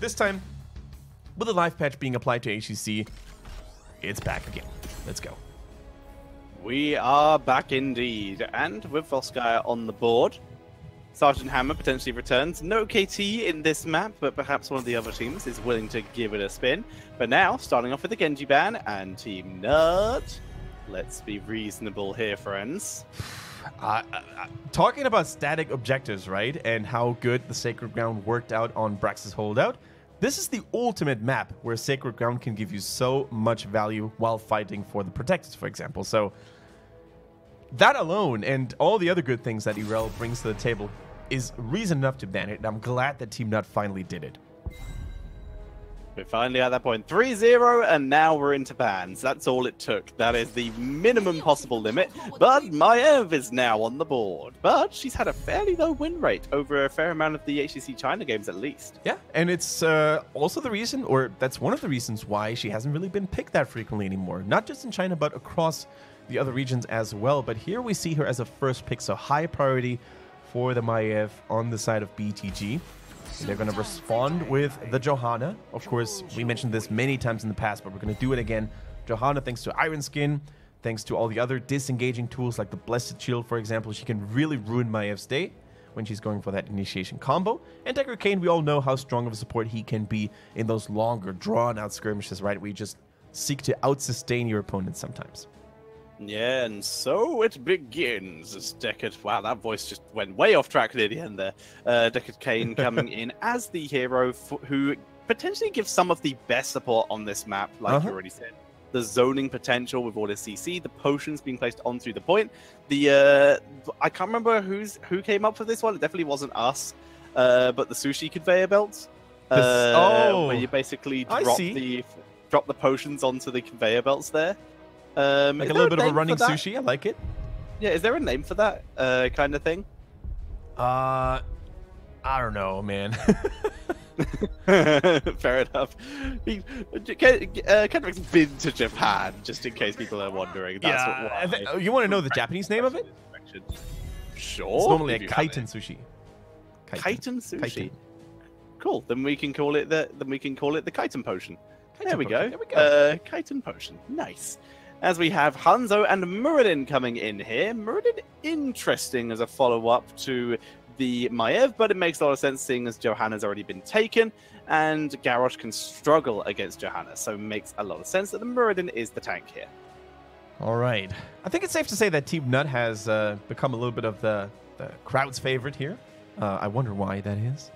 This time, with the life patch being applied to HGC, it's back again. Let's go. We are back indeed, and with Volskaya on the board, Sergeant Hammer potentially returns. No KT in this map, but perhaps one of the other teams is willing to give it a spin. But now, starting off with the Genji ban and TeamNut. Let's be reasonable here, friends. Talking about static objectives, right? And how good the Sacred Ground worked out on Brax's holdout. This is the ultimate map where Sacred Ground can give you so much value while fighting for the Protectors, for example. So that alone and all the other good things that Irel brings to the table is reason enough to ban it. And I'm glad that TeamNut finally did it. We're finally at that point. 3-0, and now we're into bans. That's all it took. That is the minimum possible limit. But Maiev is now on the board. But she's had a fairly low win rate over a fair amount of the HGC China games, at least. Yeah, and it's also the reason, or that's one of the reasons why she hasn't really been picked that frequently anymore. Not just in China, but across the other regions as well. But here we see her as a first pick, so high priority for the Maiev on the side of BTG. They're going to respond with the Johanna. Of course, we mentioned this many times in the past, but we're going to do it again. Johanna, thanks to Iron Skin, thanks to all the other disengaging tools like the Blessed Shield, for example, she can really ruin Maiev's day when she's going for that initiation combo. And Decker Kane, we all know how strong of a support he can be in those longer, drawn-out skirmishes, right? Where you just seek to out-sustain your opponent sometimes. Yeah, and so it begins as Deckard. Wow, that voice just went way off track near the end there. Deckard Kane coming in as the hero who potentially gives some of the best support on this map, like you already said. The zoning potential with all his CC, the potions being placed onto the point. The I can't remember who came up with this one. It definitely wasn't us. But the sushi conveyor belts, where you basically drop the potions onto the conveyor belts there. Like a little bit of a running sushi. I like it. Yeah, is there a name for that kind of thing? I don't know, man. Fair enough. Kendrick's been to Japan, just in case people are wondering. That's you want to know the Japanese name of it? Sure. It's normally a kaiten sushi. Kaiten sushi. Kaiten. Cool. Then we can call it the kaiten potion. There we go. Kaiten potion. Nice. As we have Hanzo and Muradin coming in here. Muradin interesting as a follow-up to the Maiev, but it makes a lot of sense seeing as Johanna's already been taken, and Garrosh can struggle against Johanna, so it makes a lot of sense that the Muradin is the tank here. All right. I think it's safe to say that TeamNut has become a little bit of the crowd's favorite here. I wonder why that is.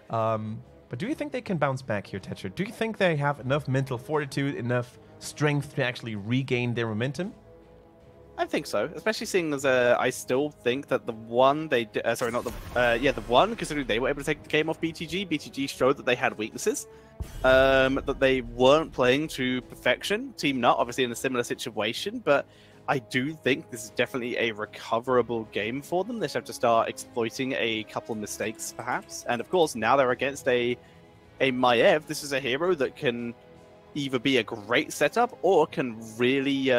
But do you think they can bounce back here, Tetcher? Do you think they have enough mental fortitude, enough strength to actually regain their momentum? I think so, especially seeing as I still think that the one they the one, considering they were able to take the game off BTG showed that they had weaknesses, that they weren't playing to perfection. TeamNut obviously in a similar situation, but I do think this is definitely a recoverable game for them. They just have to start exploiting a couple of mistakes, perhaps. And of course, now they're against a Maiev. This is a hero that can either be a great setup or can really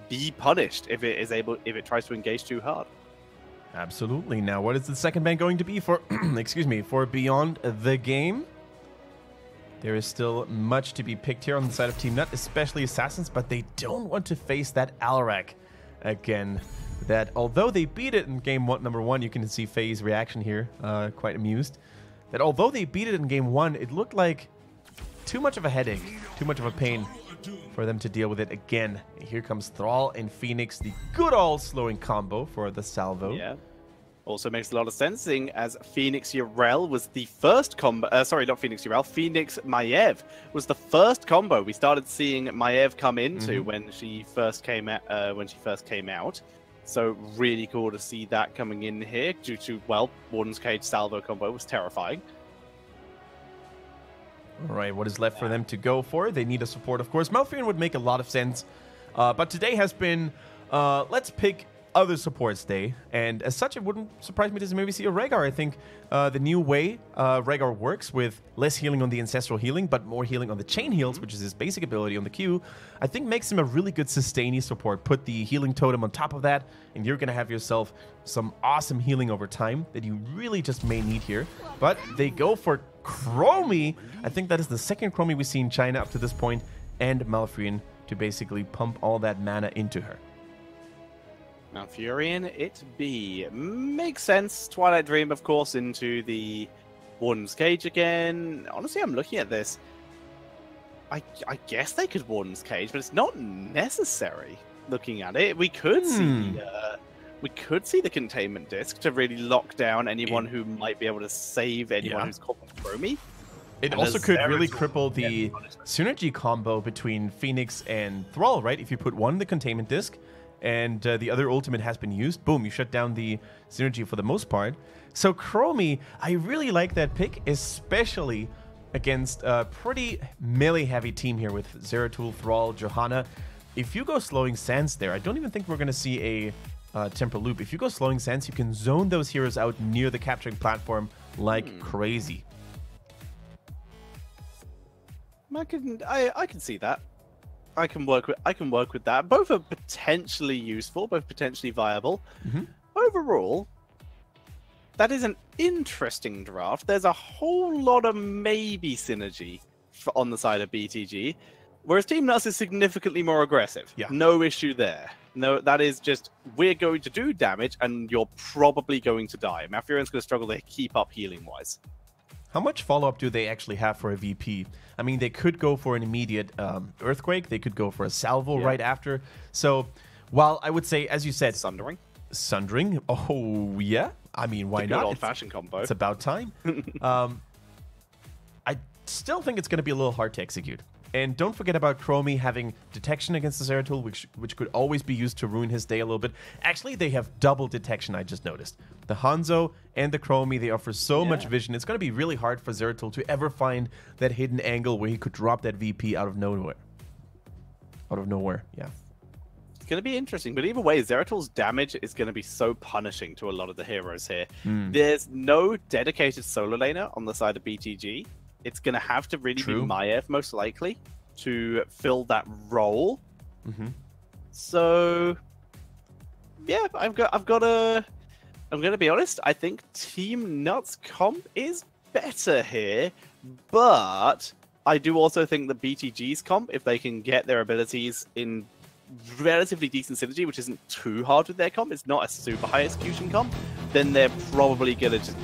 be punished if it tries to engage too hard. Absolutely. Now, what is the second ban going to be for for Beyond the Game? There is still much to be picked here on the side of TeamNut, especially Assassins, but they don't want to face that Alarak again. That although they beat it in game number one, you can see Faye's reaction here, quite amused. That although they beat it in game one, it looked like too much of a headache, too much of a pain for them to deal with it again. And here comes Thrall and Phoenix, the good old slowing combo for the salvo. Yeah. Also makes a lot of sense, seeing as Phoenix Urel was the first combo. Sorry, not Phoenix Urel. Phoenix Maiev was the first combo we started seeing Maiev come into when she first came out. So really cool to see that coming in here. Due to Warden's Cage salvo combo was terrifying. All right, what is left for them to go for? They need a support, of course. Malfurion would make a lot of sense, but today has been let's pick other supports day, and as such, it wouldn't surprise me to maybe see a Rhaegar. I think the new way Rhaegar works with less healing on the ancestral healing, but more healing on the chain heals, which is his basic ability on the Q, I think makes him a really good sustaining support. Put the healing totem on top of that, and you're going to have yourself some awesome healing over time that you really just may need here. But they go for Chromie, I think that is the second Chromie we see in China up to this point, and Malfurion to basically pump all that mana into her. Malfurion, it be. Makes sense. Twilight Dream, of course, into the Warden's Cage again. Honestly, I'm looking at this. I guess they could Warden's Cage, but it's not necessary. Looking at it, we could see the containment disc to really lock down anyone who might be able to save anyone who's caught with Chromie. It also could really cripple the synergy combo between Phoenix and Thrall, right? If you put one in the containment disc and the other ultimate has been used, boom, you shut down the synergy for the most part. So Chromie, I really like that pick, especially against a pretty melee-heavy team here with Zeratul, Thrall, Johanna. If you go Slowing Sands there, I don't even think we're going to see a Temporal Loop. If you go Slowing Sands, you can zone those heroes out near the capturing platform like crazy. I can see that. I can work with that. Both are potentially useful, both potentially viable. Overall, that is an interesting draft. There's a whole lot of maybe synergy on the side of BTG, whereas TeamNut is significantly more aggressive. Yeah. No issue there. No, that is just, we're going to do damage, and you're probably going to die. Malfurion's going to struggle to keep up healing-wise. How much follow-up do they actually have for a VP? I mean, they could go for an immediate Earthquake. They could go for a Salvo right after. So, while I would say, as you said... Sundering. Sundering? Oh, yeah. I mean, why not? Old-fashioned combo. It's about time. I still think it's going to be a little hard to execute. And don't forget about Chromie having detection against the Zeratul, which could always be used to ruin his day a little bit. Actually, they have double detection, I just noticed. The Hanzo and the Chromie, they offer so much vision. It's going to be really hard for Zeratul to ever find that hidden angle where he could drop that VP out of nowhere. Yeah. It's going to be interesting, but either way, Zeratul's damage is going to be so punishing to a lot of the heroes here. There's no dedicated solo laner on the side of BTG. It's going to have to really be Maiev, most likely, to fill that role. So, yeah, I'm going to be honest. I think TeamNut's comp is better here, but I do also think that BTG's comp, if they can get their abilities in relatively decent synergy, which isn't too hard with their comp, it's not a super high execution comp, then they're probably going to just...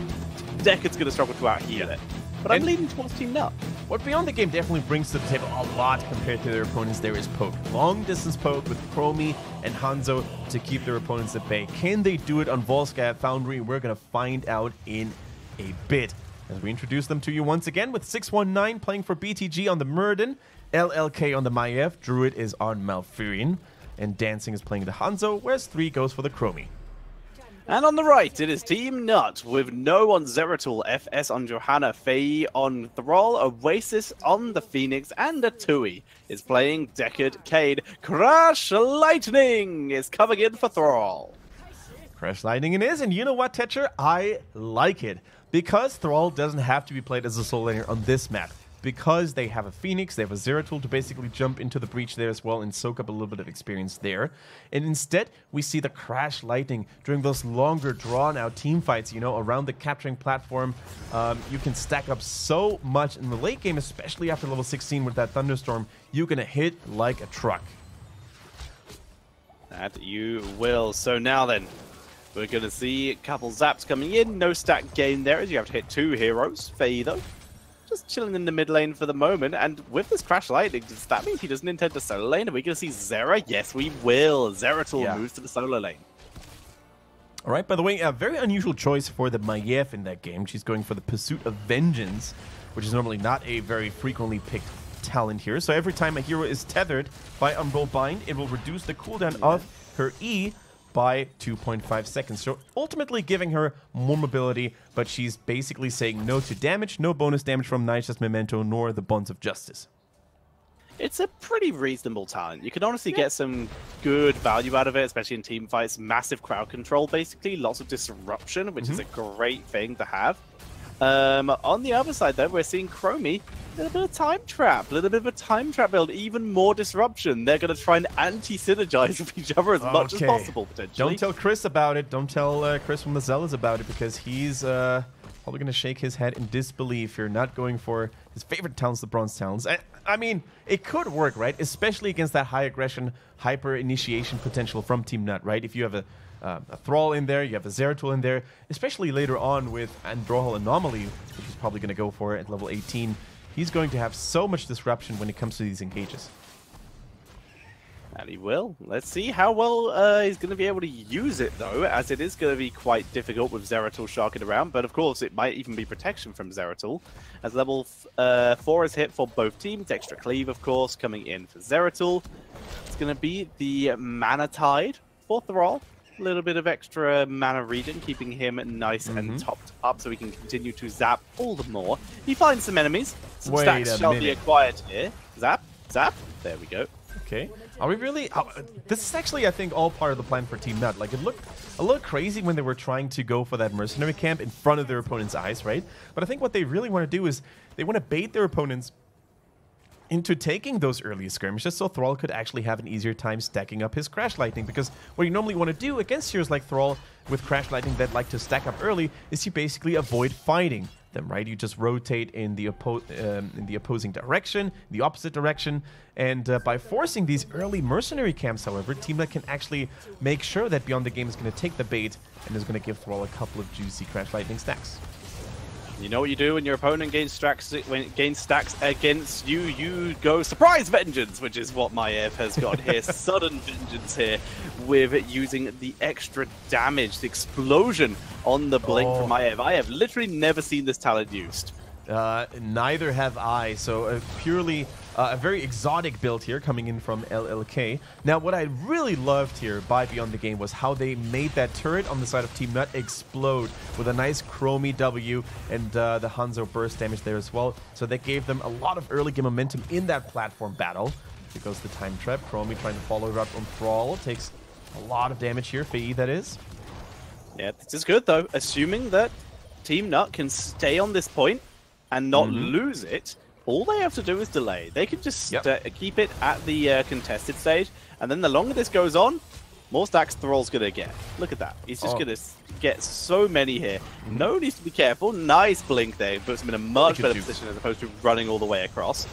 Decad's going to struggle to out-heal it. But I'm leaning towards TeamNut. What Beyond the Game definitely brings to the table a lot compared to their opponents there is poke. Long distance poke with Chromie and Hanzo to keep their opponents at bay. Can they do it on Volsky Foundry? We're going to find out in a bit. As we introduce them to you once again with 619 playing for BTG on the Muradin, LLK on the Maiev, Druid is on Malfurion, and Dancing is playing the Hanzo, whereas 3 goes for the Chromie. And on the right, it is TeamNut with No on Zeratul, FS on Johanna, Faye on Thrall, Oasis on the Phoenix, and a Tui is playing Decad Cade. Crash Lightning is coming in for Thrall. Crash Lightning it is, and you know what, Tetcher? I like it. Because Thrall doesn't have to be played as a solo laner on this map. Because they have a Phoenix, they have a Zeratul to basically jump into the breach there as well and soak up a little bit of experience there. And instead, we see the Crash Lightning during those longer drawn-out team fights, you know, around the capturing platform. You can stack up so much in the late game, especially after level 16 with that Thunderstorm. You're going to hit like a truck. That you will. So now then, we're going to see a couple zaps coming in. No stack gain there as you have to hit 2 heroes. Faye, though, just chilling in the mid lane for the moment. And with this Crash Lightning, does that mean he doesn't intend to solo lane? Are we going to see Zera? Yes, we will. Zeratul moves to the solo lane. All right, by the way, a very unusual choice for the Maiev in that game. She's going for the Pursuit of Vengeance, which is normally not a very frequently picked talent here. So every time a hero is tethered by Unroll Bind, it will reduce the cooldown of her E by 2.5 seconds. So ultimately giving her more mobility, but she's basically saying no to damage, no bonus damage from Naisha's Memento, nor the Bonds of Justice. It's a pretty reasonable talent. You can honestly get some good value out of it, especially in team fights. Massive crowd control, basically. Lots of disruption, which is a great thing to have. On the other side, though, we're seeing Chromie, a little bit of time trap, a little bit of a time trap build, even more disruption. They're going to try and anti-synergize with each other as much as possible, potentially. Don't tell Chris about it. Don't tell Chris from the Zealots about it, because he's Probably going to shake his head in disbelief here, not going for his favorite talents, the bronze talents. I mean, it could work, right? Especially against that high aggression, hyper initiation potential from TeamNut, right? If you have a Thrall in there, you have a Zeratul in there, especially later on with Androhal Anomaly, which he's probably going to go for at level 18. He's going to have so much disruption when it comes to these engages. And he will. Let's see how well he's going to be able to use it, though, as it is going to be quite difficult with Zeratul sharking around. But, of course, it might even be protection from Zeratul, as level 4 is hit for both teams. Extra Cleave, of course, coming in for Zeratul. It's going to be the Mana Tide for Thrall. A little bit of extra mana regen, keeping him nice and topped up so he can continue to zap all the more. He finds some enemies. Some stacks shall be acquired here. Zap, zap. There we go. Okay. Are we really... this is actually, I think, all part of the plan for TeamNut. Like, it looked a little crazy when they were trying to go for that mercenary camp in front of their opponent's eyes, right? But I think what they really want to do is they want to bait their opponents into taking those early skirmishes so Thrall could actually have an easier time stacking up his Crash Lightning. Because what you normally want to do against heroes like Thrall with Crash Lightning that like to stack up early is you basically avoid fighting them, right? You just rotate in the opposing direction, the opposite direction, and by forcing these early mercenary camps, however, TeamNut can actually make sure that Beyond the Game is going to take the bait and is going to give Thrall a couple of juicy Crash Lightning stacks. You know what you do when your opponent gains stacks against you? You go Surprise Vengeance, which is what Maiev has got here. Sudden Vengeance here with using the extra damage, the explosion on the blink from Maiev. I have literally never seen this talent used. Neither have I. So purely a very exotic build here coming in from LLK. Now, what I really loved here by Beyond the Game was how they made that turret on the side of TeamNut explode with a nice Chromie W and the Hanzo burst damage there as well. So that gave them a lot of early game momentum in that platform battle. Here goes the time trap. Chromie trying to follow it up on Thrall. Takes a lot of damage here. Fei, that is. Yeah, this is good, though. Assuming that TeamNut can stay on this point and not lose it, all they have to do is delay. They can just keep it at the contested stage, and then the longer this goes on, more stacks Thrall's going to get. Look at that. He's just going to get so many here. No needs to be careful. Nice blink there. Puts him in a much better position as opposed to running all the way across.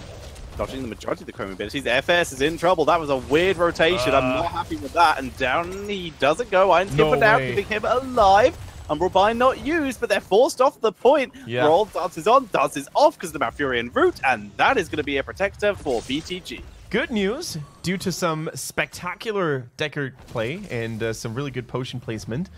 Dodging the majority of the Chrome abilities. FS is in trouble. That was a weird rotation. I'm not happy with that. And down he doesn't go. Iron Skipper down, keeping him alive. Umbral Bind not used, but they're forced off the point. Thrall dances on, dances off because of the Malfurion root, and that is going to be a protector for BTG. Good news, due to some spectacular Decker play and some really good potion placement,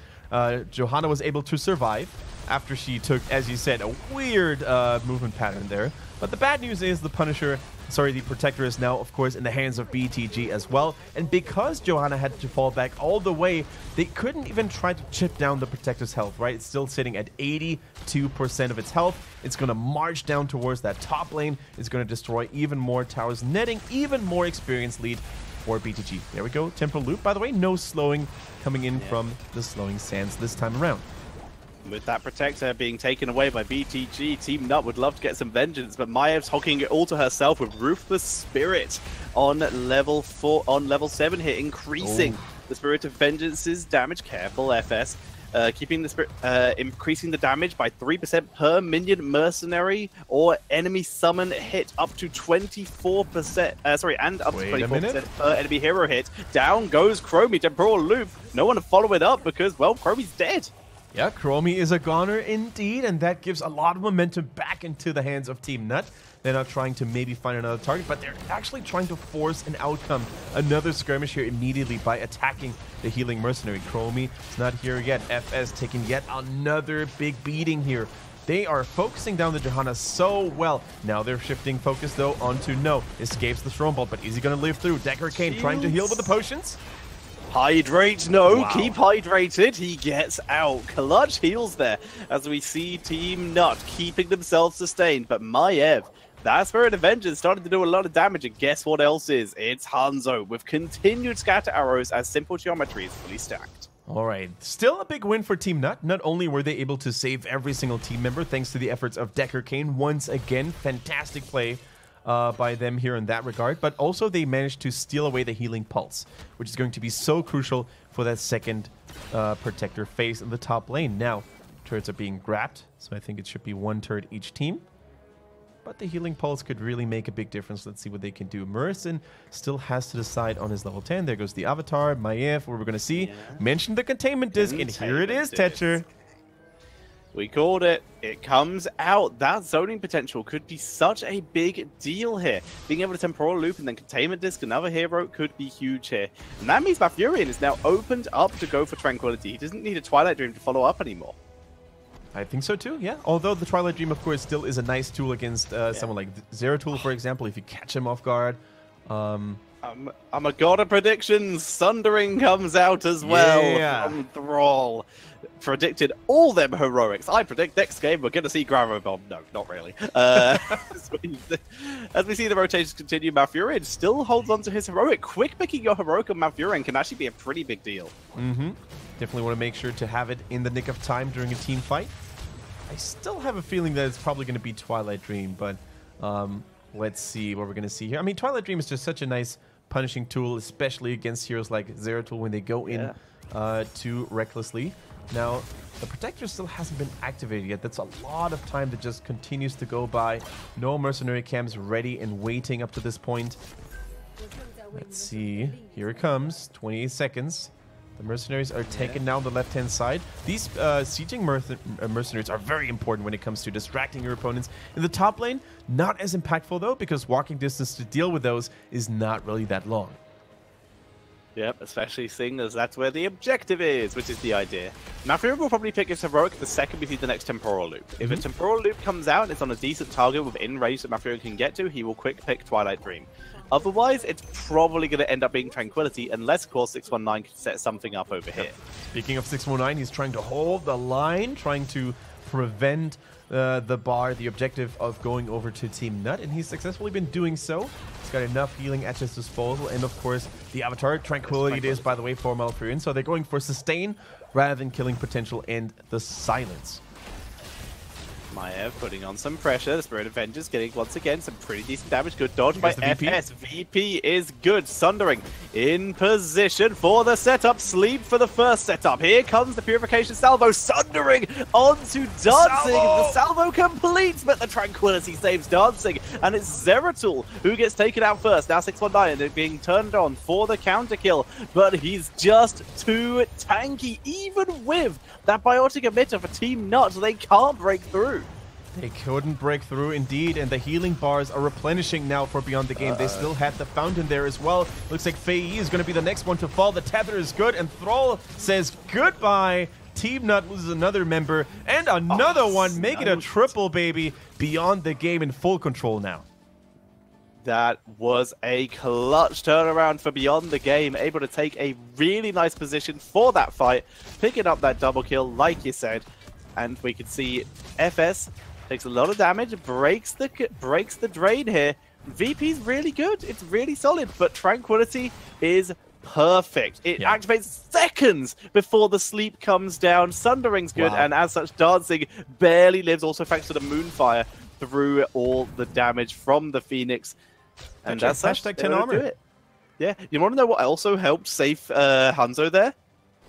Johanna was able to survive after she took, as you said, a weird movement pattern there. But the bad news is the Protector is now, of course, in the hands of BTG as well. And because Johanna had to fall back all the way, they couldn't even try to chip down the Protector's health, right? It's still sitting at 82% of its health. It's going to march down towards that top lane. It's going to destroy even more towers, netting even more experience lead for BTG. There we go. Temporal Loop, by the way, no slowing coming in from the slowing sands this time around. With that Protector being taken away by BTG, TeamNut would love to get some vengeance, but Maev's hogging it all to herself with Ruthless Spirit on level 7 here, increasing the Spirit of Vengeance's damage. Careful, FS. Keeping the spirit, increasing the damage by 3% per minion mercenary or enemy summon hit, up to 24%. And up to 24% per enemy hero hit. Down goes Chromie. Temporal Loop. No one to follow it up because, well, Chromie's dead. Yeah, Chromie is a goner indeed, and that gives a lot of momentum back into the hands of TeamNut. They're not trying to maybe find another target, but they're actually trying to force an outcome. Another skirmish here immediately by attacking the healing mercenary. Chromie is not here yet. FS taking yet another big beating here. They are focusing down the Johanna so well. Now they're shifting focus, though, onto No. Escapes the Strongbolt, but is he going to live through? Decker Kane trying to heal with the potions. Hydrate, no, keep hydrated, he gets out. Clutch heals there, as we see TeamNut keeping themselves sustained, but Maiev, that Spirit of Vengeance started to do a lot of damage, and guess what else is? It's Hanzo, with continued scatter arrows as simple geometry is fully stacked. All right, still a big win for TeamNut. Not only were they able to save every single team member thanks to the efforts of Decker Kane, once again, fantastic play by them here in that regard, but also they managed to steal away the healing pulse, which is going to be so crucial for that second Protector phase in the top lane. Now, turrets are being grabbed, so I think it should be 1 turret each team. But the healing pulse could really make a big difference. Let's see what they can do. Merson still has to decide on his level 10. There goes the Avatar, Maiev, what we're going to see. Mention the containment disc, and here it is, Tetcher. We called it. It comes out. That zoning potential could be such a big deal here. Being able to temporal loop and then containment disc another hero could be huge here. And that means Malfurion is now opened up to go for Tranquility. He doesn't need a Twilight Dream to follow up anymore. I think so too, yeah. Although the Twilight Dream, of course, still is a nice tool against someone like Zeratul, for example, if you catch him off guard. I'm a god of predictions. Sundering comes out as well from Thrall. Predicted all them heroics. I predict next game we're going to see Gravo Bomb. No, not really. As we see the rotations continue, Malfurion still holds on to his heroic. Quick picking your heroic on Malfurion can actually be a pretty big deal. Definitely want to make sure to have it in the nick of time during a team fight. I still have a feeling that it's probably going to be Twilight Dream, but let's see what we're going to see here. I mean, Twilight Dream is just such a nice punishing tool, especially against heroes like Zeratul when they go in too recklessly. Now, the Protector still hasn't been activated yet. That's a lot of time that just continues to go by. No mercenary camps ready and waiting up to this point. Let's see. Here it comes. 28 seconds. The mercenaries are taken down the left-hand side. These sieging mercenaries are very important when it comes to distracting your opponents. In the top lane, not as impactful though, because walking distance to deal with those is not really that long. Yep, especially seeing as that's where the objective is, which is the idea. Malfurion will probably pick his heroic the second we see the next temporal loop. If a temporal loop comes out and it's on a decent target within range that Malfurion can get to, he will quick pick Twilight Dream. Otherwise, it's probably going to end up being Tranquility, unless, of course, 619 can set something up over here. Speaking of 619, he's trying to hold the line, trying to prevent the objective of going over to TeamNut, and he's successfully been doing so. He's got enough healing at his disposal, and of course, the Avatar, Tranquility it is, by the way, for Malfurion. So they're going for sustain rather than killing potential and the silence. Maiev putting on some pressure. The Spirit Avengers getting, once again, some pretty decent damage. Good dodge by FS. VP is good. Sundering in position for the setup. Sleep for the first setup. Here comes the Purification Salvo. Sundering onto Dancing. The salvo completes, but the Tranquility saves Dancing. And it's Zeratul who gets taken out first. Now 619 being turned on for the counter kill. But he's just too tanky. Even with that Biotic Emitter for TeamNut, they can't break through. They couldn't break through, indeed, and the healing bars are replenishing now for Beyond the Game. They still had the fountain there as well. Looks like Fei is going to be the next one to fall. The tether is good, and Thrall says goodbye. TeamNut loses another member, and another one. Make it a triple, baby. Beyond the Game in full control now. That was a clutch turnaround for Beyond the Game, able to take a really nice position for that fight, picking up that double kill, like you said. And we can see FS takes a lot of damage, breaks the drain here. VP's really good. It's really solid, but Tranquility is perfect. It activates seconds before the sleep comes down. Sundering's good, and as such, Dancing barely lives, also thanks to the Moonfire, through all the damage from the Phoenix. And that's hashtag 10 armor. Yeah, you want to know what also helped save Hanzo there?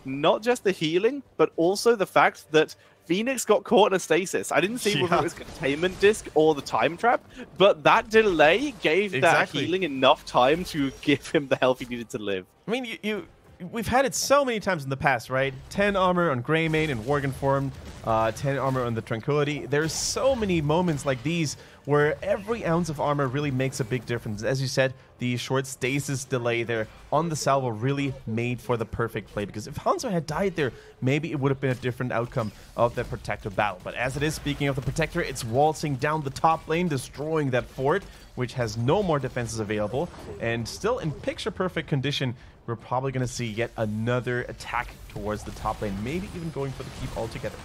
Not just the healing, but also the fact that Phoenix got caught in a stasis. I didn't see whether it was containment disc or the time trap, but that delay gave that healing enough time to give him the health he needed to live. I mean, we've had it so many times in the past, right? 10 armor on Greymane and Worgen form, 10 armor on the Tranquility. There's so many moments like these where every ounce of armor really makes a big difference. As you said, the short stasis delay there on the salvo really made for the perfect play, because if Hanzo had died there, maybe it would have been a different outcome of that Protector battle. But as it is, speaking of the Protector, it's waltzing down the top lane, destroying that fort, which has no more defenses available, and still in picture-perfect condition. We're probably going to see yet another attack towards the top lane, maybe even going for the keep altogether.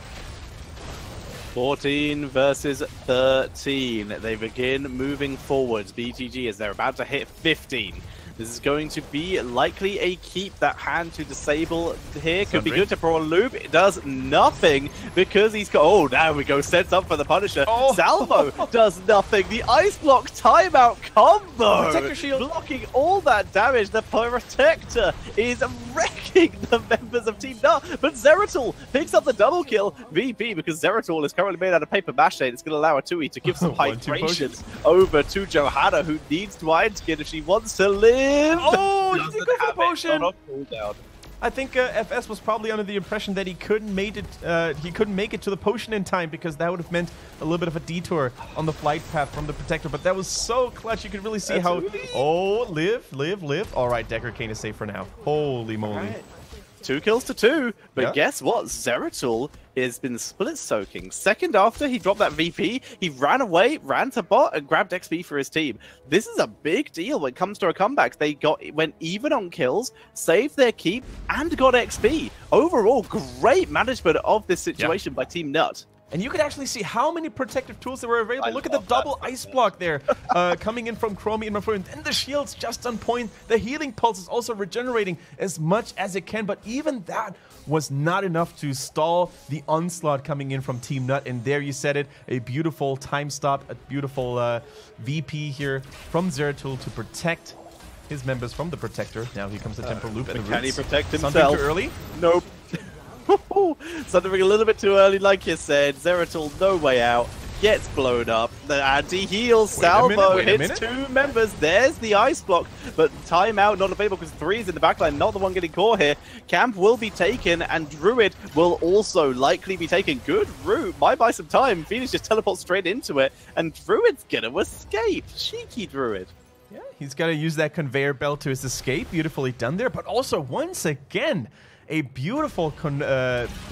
14 versus 13. They begin moving forwards. BTG, as they're about to hit 15. This is going to be likely a keep. That hand to disable here could be Sundry. good. Temporal Loop, it does nothing because he's got... Oh, now we go. Sets up for the Punisher. Oh. Salvo does nothing. The Ice Block timeout combo. Protector shield. Blocking all that damage. The Protector is wrecking the members of Team Nut. But Zeratul picks up the double kill. VP, because Zeratul is currently made out of paper mache. It's going to allow Atui to give some 1-2 hydration potions. over to Johanna, who needs to Iron Skin if she wants to live. Oh, he Doesn't did go for have the it potion. on a cooldown. I think FS was probably under the impression that he couldn't make it to the potion in time, because that would have meant a little bit of a detour on the flight path from the Protector. But that was so clutch. You could really see how... Oh, live. All right, Decker Kane is safe for now. Holy moly. Right. 2 kills to 2, but Yeah. guess what? Zeratul has been split soaking. Second after he dropped that VP, he ran away, ran to bot, and grabbed XP for his team. This is a big deal when it comes to a comeback. They went even on kills, saved their keep, and got XP. Overall, great management of this situation by Team Nut. And you could actually see how many protective tools there were available. Look at the love double that. ice block there coming in from Chromie and Mafuri. And the shield's just on point. The healing pulse is also regenerating as much as it can. But even that was not enough to stall the onslaught coming in from Team Nut. And there you said it, a beautiful time stop, a beautiful VP here from Zeratul to protect his members from the Protector. Now here comes the Temporal Loop and the Can he roots. protect Something himself? too early? Nope. Something a little bit too early, like you said. Zeratul, no way out. Gets blown up. The anti-heal salvo wait a hits minute. 2 members. There's the ice block, but timeout not available because 3 is in the backline. Not the one getting caught here. Camp will be taken, and Druid will also likely be taken. Good route. Might buy some time. Phoenix just teleports straight into it, and Druid's gonna escape. Cheeky Druid. Yeah, he's got to use that conveyor belt to his escape. Beautifully done there. But also, once again, a beautiful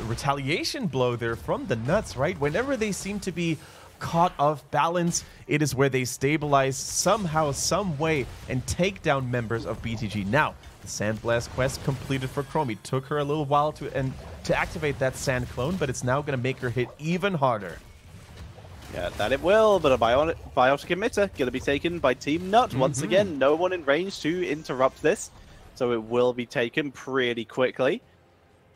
retaliation blow there from the Nuts, right? Whenever they seem to be caught off balance, it is where they stabilize somehow, some way, and take down members of BTG. Now, the Sandblast quest completed for Chromie. Took her a little while to activate that Sand Clone, but it's now going to make her hit even harder. Yeah, that it will, but a biotic emitter going to be taken by Team Nut. Once again, no one in range to interrupt this, so it will be taken pretty quickly.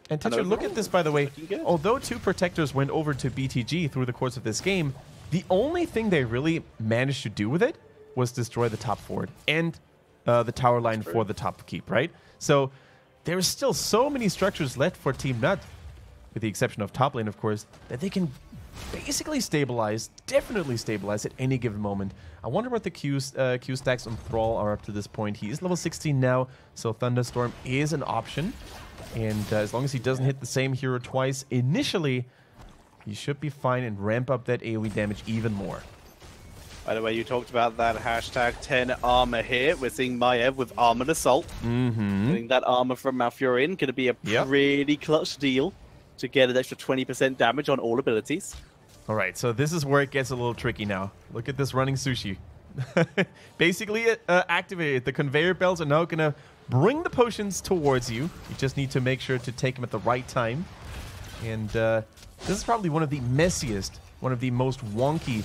And Tetra, look at this, by the way. looking good. Although 2 Protectors went over to BTG through the course of this game, the only thing they really managed to do with it was destroy the top fort and the tower line for the top keep, right? So there's still so many structures left for Team Nut, with the exception of top lane, of course, that they can basically stabilize, definitely stabilize at any given moment. I wonder what the Q stacks on Thrall are up to this point. He is level 16 now, so Thunderstorm is an option. And as long as he doesn't hit the same hero twice initially, he should be fine and ramp up that AoE damage even more. By the way, you talked about that hashtag 10 armor here. We're seeing Maiev with Armored Assault. Getting that armor from Malfurion. Going to be a pretty clutch deal to get an extra 20% damage on all abilities. All right, so this is where it gets a little tricky now. Look at this running sushi. Basically activated. The conveyor belts are now going to bring the potions towards you. You just need to make sure to take them at the right time. And this is probably one of the messiest, one of the most wonky...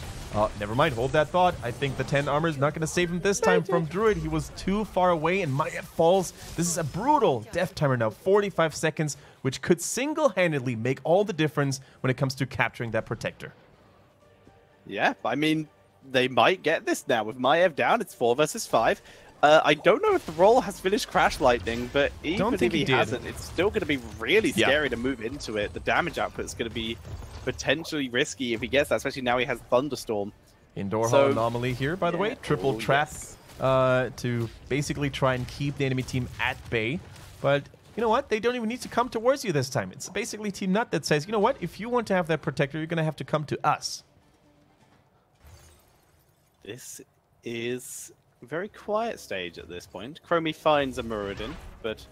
never mind, hold that thought. I think the 10 armor is not going to save him this time from Druid. He was too far away, and Maiev falls. This is a brutal death timer now, 45 seconds, which could single-handedly make all the difference when it comes to capturing that Protector. Yeah, I mean, they might get this now. With Maiev down, it's 4 versus 5. I don't know if the role has finished Crash Lightning, but even if he hasn't, it's still going to be really scary to move into it. The damage output is going to be potentially risky if he gets that, especially now he has Thunderstorm. Indoor Hall Anomaly here, by the way. Triple trap to basically try and keep the enemy team at bay. But you know what? They don't even need to come towards you this time. It's basically Team Nut that says, you know what? If you want to have that Protector, you're going to have to come to us. This is a very quiet stage at this point. Chromie finds a Muradin, but...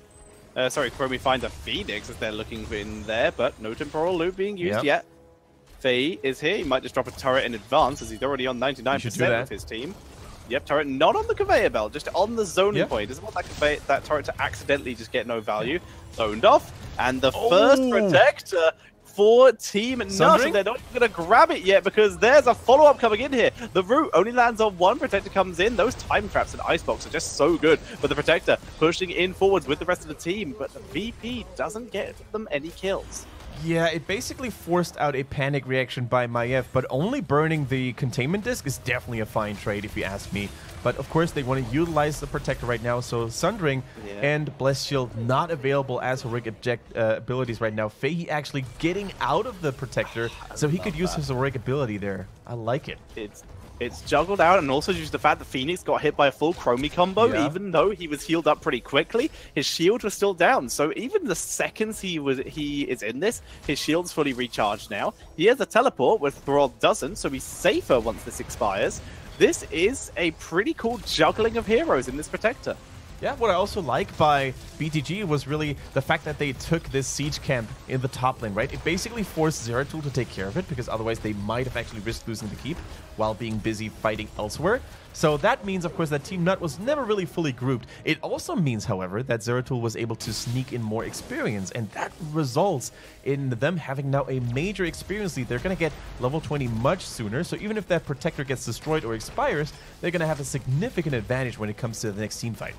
Chromie finds a Phoenix as they're looking in there, but no Temporal Loop being used yet. Faye is here. He might just drop a turret in advance as he's already on 99% of his team. Yep, turret not on the conveyor belt, just on the zoning point. Doesn't want that turret to accidentally just get no value. Zoned off, and the first Protector for TeamNut. Sundering? They're not going to grab it yet because there's a follow-up coming in here. The root only lands on one. Protector comes in. Those time traps and Icebox are just so good for the Protector, pushing in forwards with the rest of the team, but the VP doesn't get them any kills. Yeah, it basically forced out a panic reaction by Maiev, but only burning the containment disc is definitely a fine trade if you ask me. But of course, they want to utilize the Protector right now, so Sundering and Blessed Shield not available as heroic abilities right now. Fei actually getting out of the Protector, so he could use his heroic ability there. I like it. It's juggled out, and also due to the fact that Phoenix got hit by a full Chromie combo, even though he was healed up pretty quickly, his shield was still down. So even the seconds he is in this, his shield's fully recharged now. He has a teleport, where Thrall doesn't, so he's safer once this expires. This is a pretty cool juggling of heroes in this Protector. Yeah, what I also like by BTG was really the fact that they took this siege camp in the top lane, right? It basically forced Zeratul to take care of it, because otherwise they might have actually risked losing the keep while being busy fighting elsewhere. So that means, of course, that TeamNut was never really fully grouped. It also means, however, that Zeratul was able to sneak in more experience, and that results in them having now a major experience lead. They're going to get level 20 much sooner, so even if that Protector gets destroyed or expires, they're going to have a significant advantage when it comes to the next team fight.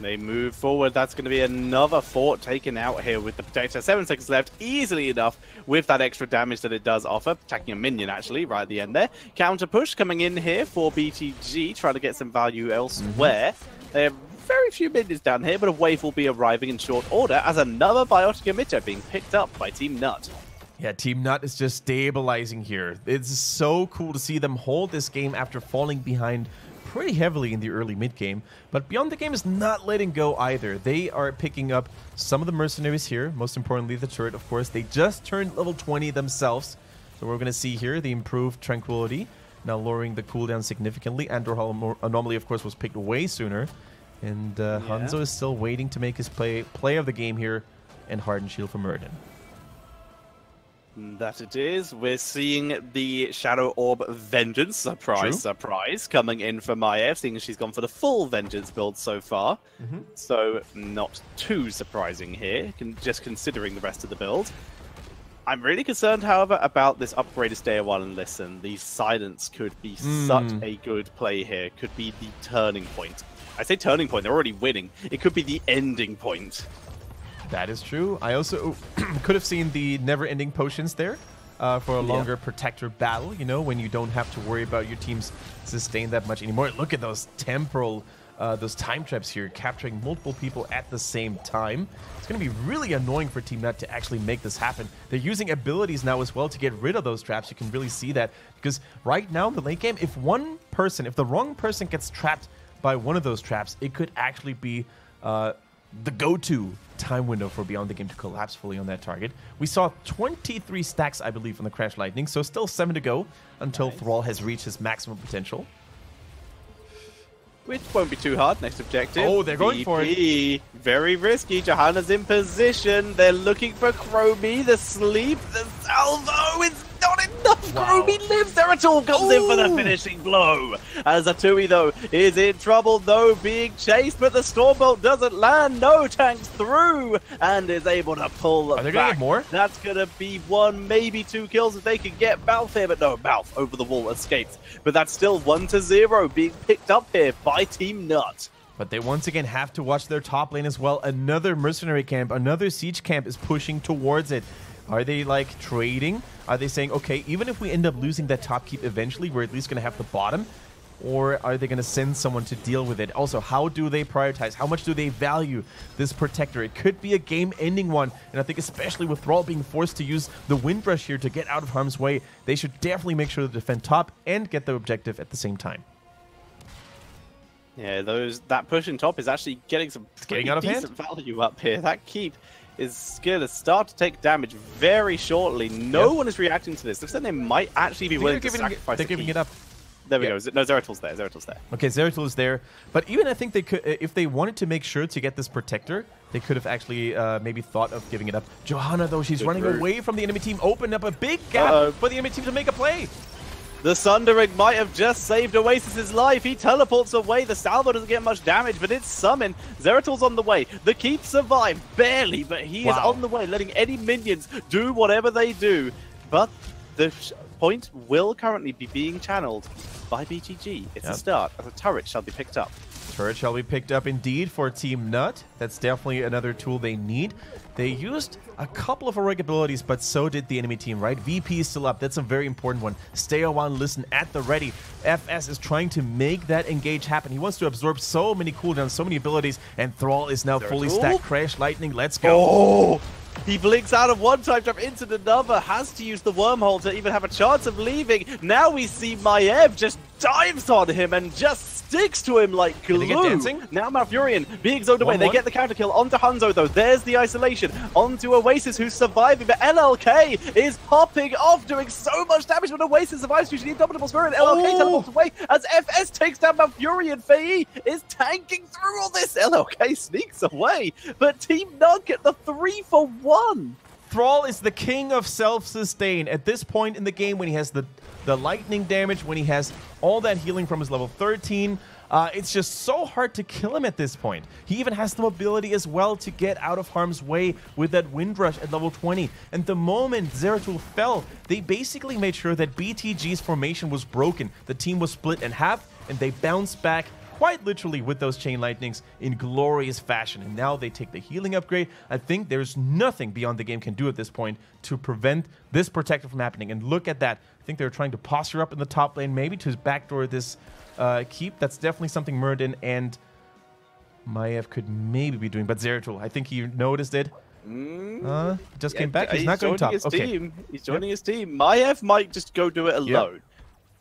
They move forward. That's going to be another fort taken out here with the Protector. 7 seconds left, easily enough with that extra damage that it does offer. Attacking a minion, actually, right at the end there. Counter push coming in here for BTG, trying to get some value elsewhere. They have very few minions down here, but a wave will be arriving in short order as another biotic emitter being picked up by TeamNut. Yeah, TeamNut is just stabilizing here. It's so cool to see them hold this game after falling behind pretty heavily in the early mid game, but Beyond the Game is not letting go either. They are picking up some of the mercenaries here, most importantly the turret, of course. They just turned level 20 themselves, so we're going to see here the improved Tranquility, now lowering the cooldown significantly. Andor Anomaly, of course, was picked way sooner, and Hanzo is still waiting to make his play of the game here, and Hardened Shield for Muradin. That it is. We're seeing the Shadow Orb Vengeance, surprise, surprise, coming in for Maiev, seeing as she's gone for the full Vengeance build so far. So not too surprising here, just considering the rest of the build. I'm really concerned, however, about this upgraded Stay a While and Listen. The Silence could be such a good play here, could be the turning point. I say turning point, they're already winning. It could be the ending point. That is true. I also could have seen the never-ending potions there for a longer Protector battle, you know, when you don't have to worry about your team's sustain that much anymore. Look at those those time traps here, capturing multiple people at the same time. It's going to be really annoying for TeamNut to actually make this happen. They're using abilities now as well to get rid of those traps. You can really see that, because right now in the late game, if the wrong person gets trapped by one of those traps, it could actually be the go-to time window for Beyond the Game to collapse fully on that target. We saw 23 stacks, I believe, on the Crash Lightning, so still 7 to go until Thrall has reached his maximum potential. Which won't be too hard. Next objective. Oh, they're going for it. Very risky. Johanna's in position. They're looking for Chromie. The sleep. The salvo is not enough. Chromie lives. Zeratul comes in for the finishing blow. As Atui, though, is in trouble, though, being chased, but the Stormbolt doesn't land. No, tanks through and is able to pull Are they going to get more? That's going to be 1, maybe 2 kills if they can get Balf here, but no, Balf over the wall escapes. But that's still 1-0 being picked up here by TeamNut. But they once again have to watch their top lane as well. Another mercenary camp, another siege camp is pushing towards it. Are they like trading? Are they saying, okay, even if we end up losing that top keep eventually, we're at least going to have the bottom? Or are they going to send someone to deal with it? Also, how do they prioritize? How much do they value this Protector? It could be a game-ending one. And I think especially with Thrall being forced to use the Windrush here to get out of harm's way, they should definitely make sure to defend top and get the objective at the same time. Yeah, that push in top is actually getting some pretty out of decent value up here. That keep is going to start to take damage very shortly. No one is reacting to this. Looks like they might actually be willing to sacrifice They're giving it up. There we go. No, Zeratul's there. Zeratul's there. Okay, Zeratul is there. But even I think they could, if they wanted to make sure to get this Protector, they could have actually maybe thought of giving it up. Johanna, though, she's running away from the enemy team, opened up a big gap for the enemy team to make a play. The Sundering might have just saved Oasis's life. He teleports away. The Salvo doesn't get much damage, but it's Summon. Zeratul's on the way. The Keep survive. Barely, but he is on the way, letting any minions do whatever they do. But the point will currently be being channeled by BTG. It's a start, as a turret shall be picked up. Turret shall be picked up indeed for TeamNut. That's definitely another tool they need. They used a couple of heroic abilities, but so did the enemy team, right? VP is still up. That's a very important one. Stay a while and listen at the ready. FS is trying to make that engage happen. He wants to absorb so many cooldowns, so many abilities, and Thrall is now fully stacked. Crash Lightning, let's go. Oh! He blinks out of one time jump into another, has to use the wormhole to even have a chance of leaving. Now we see Maiev just dives on him and just sticks to him like glue. Now Malfurion being zoned away. They get the counter kill onto Hanzo though. There's the isolation onto Oasis, who's surviving, but LLK is popping off, doing so much damage. When Oasis survives, usually Indomitable Spirit. LLK teleports away as FS takes down Malfurion. Faye is tanking through all this. LLK sneaks away, but TeamNut get the 3-for-1. Thrall is the king of self-sustain at this point in the game when he has the lightning damage, when he has all that healing from his level 13. It's just so hard to kill him at this point. He even has the mobility as well to get out of harm's way with that Wind Rush at level 20. And the moment Zeratul fell, they basically made sure that BTG's formation was broken. The team was split in half, and they bounced back quite literally with those Chain Lightnings in glorious fashion. And now they take the healing upgrade. I think there's nothing Beyond the Game can do at this point to prevent this Protector from happening. And look at that. I think they're trying to posture up in the top lane, maybe to backdoor this keep. That's definitely something Muradin and Maiev could maybe be doing. But Zeratul, I think he noticed it. Just came back. He's not going top. Okay. He's joining his team. Maiev might just go do it alone.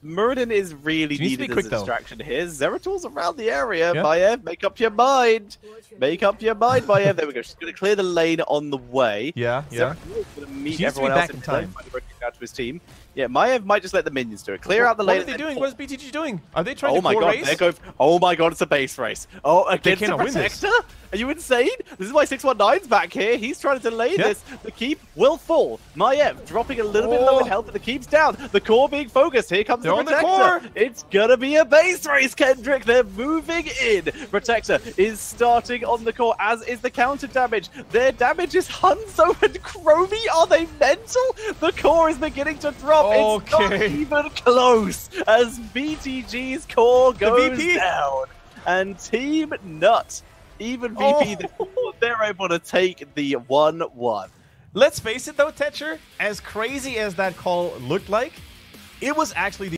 Muradin is really needed as a distraction here. Zeratul's around the area. Maiev, make up your mind. Make up your mind, Maiev. There we go. She's going to clear the lane on the way. Zeratul's going to meet everyone else in time. Out to his team. Yeah, Maiev might just let the minions do it. Clear out the lane. What are they doing? What is BTG doing? Are they trying to core race? Oh my god, it's a base race. Oh, against the Protector? Are you insane? This is why 619's back here. He's trying to delay this. The keep will fall. Maiev dropping a little bit low in health, but the keep's down. The core being focused. Here comes the Protector. It's gonna be a base race, Kendrick. They're moving in. Protector is starting on the core, as is the counter damage. Their damage is Hanzo and Chromie. Are they mental? The core is beginning to drop. It's not even close as BTG's core goes down. And TeamNut, even VP, they're able to take the 1-1. Let's face it though, Tetcher, as crazy as that call looked like, it was actually the